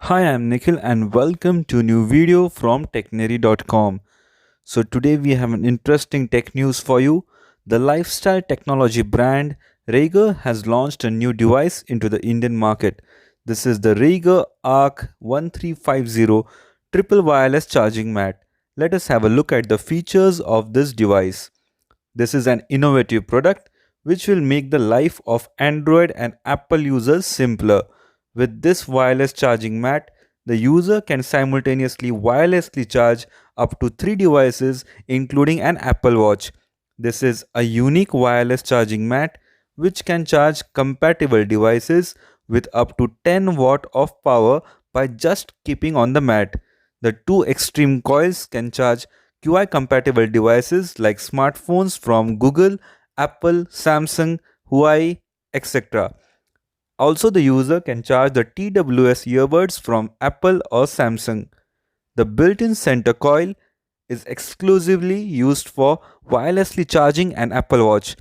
Hi, I'm Nikhil and welcome to a new video from Technary.com. So today we have an interesting tech news for you. The lifestyle technology brand RAEGR has launched a new device into the Indian market. This is the RAEGR Arc 1350 triple wireless charging mat. Let us have a look at the features of this device. This is an innovative product which will make the life of Android and Apple users simpler. With this wireless charging mat, the user can simultaneously wirelessly charge up to 3 devices including an Apple Watch. This is a unique wireless charging mat which can charge compatible devices with up to 10 watt of power by just keeping on the mat. The two extreme coils can charge QI compatible devices like smartphones from Google, Apple, Samsung, Huawei, etc. Also, the user can charge the TWS earbuds from Apple or Samsung. The built-in center coil is exclusively used for wirelessly charging an Apple Watch.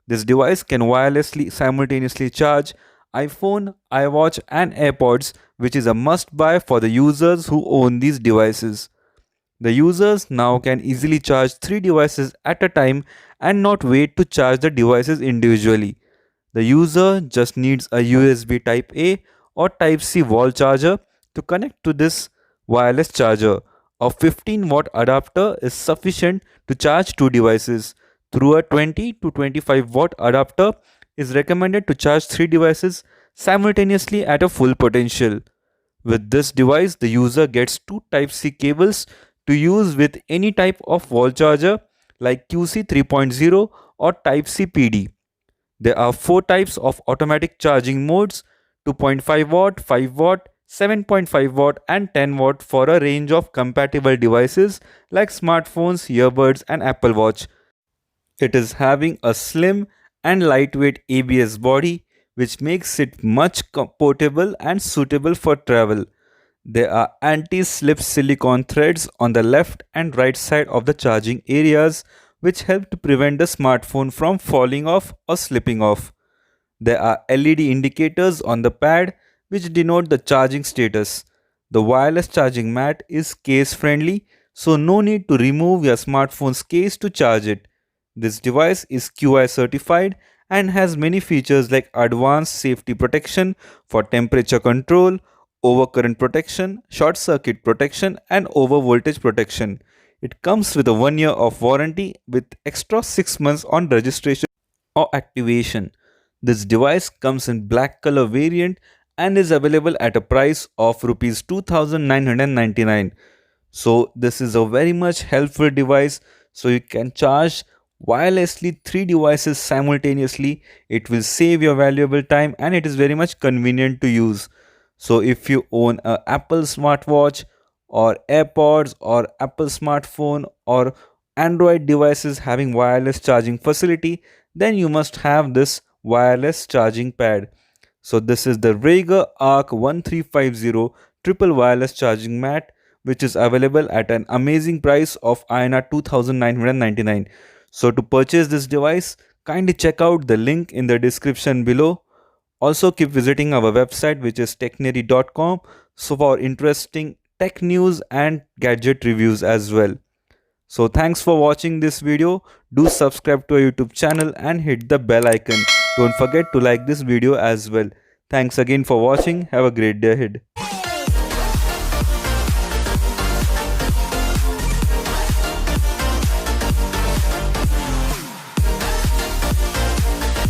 This device can wirelessly simultaneously charge iPhone, iWatch and AirPods, which is a must buy for the users who own these devices. The users now can easily charge 3 devices at a time and not wait to charge the devices individually. The user just needs a USB Type A or Type C wall charger to connect to this wireless charger. A 15 watt adapter is sufficient to charge 2 devices. Through a 20 to 25 watt adapter is recommended to charge 3 devices simultaneously at a full potential. With this device, the user gets two Type-C cables to use with any type of wall charger like QC 3.0 or Type-C PD. There are 4 types of automatic charging modes: 2.5 watt, 5 watt, 7.5 watt and 10 watt for a range of compatible devices like smartphones, earbuds and Apple Watch. It is having a slim and lightweight ABS body which makes it much portable and suitable for travel. There are anti-slip silicone threads on the left and right side of the charging areas which help to prevent the smartphone from falling off or slipping off. There are LED indicators on the pad which denote the charging status. The wireless charging mat is case friendly, so no need to remove your smartphone's case to charge it. This device is QI certified and has many features like advanced safety protection for temperature control, overcurrent protection, short circuit protection, and over voltage protection. It comes with a 1 year of warranty with extra 6 months on registration or activation. This device comes in black color variant and is available at a price of rupees 2999. So this is a very much helpful device, so you can charge wirelessly 3 devices simultaneously. It will save your valuable time and it is very much convenient to use. So if you own a Apple smartwatch or AirPods or Apple smartphone or Android devices having wireless charging facility, then you must have this wireless charging pad. So this is the RAEGR Arc 1350 triple wireless charging mat, which is available at an amazing price of INR 2999. So to purchase this device, kindly check out the link in the description below. Also keep visiting our website, which is technary.com, so for interesting tech news and gadget reviews as well. So thanks for watching this video. Do subscribe to our YouTube channel and hit the bell icon. Don't forget to like this video as well. Thanks again for watching. Have a great day ahead.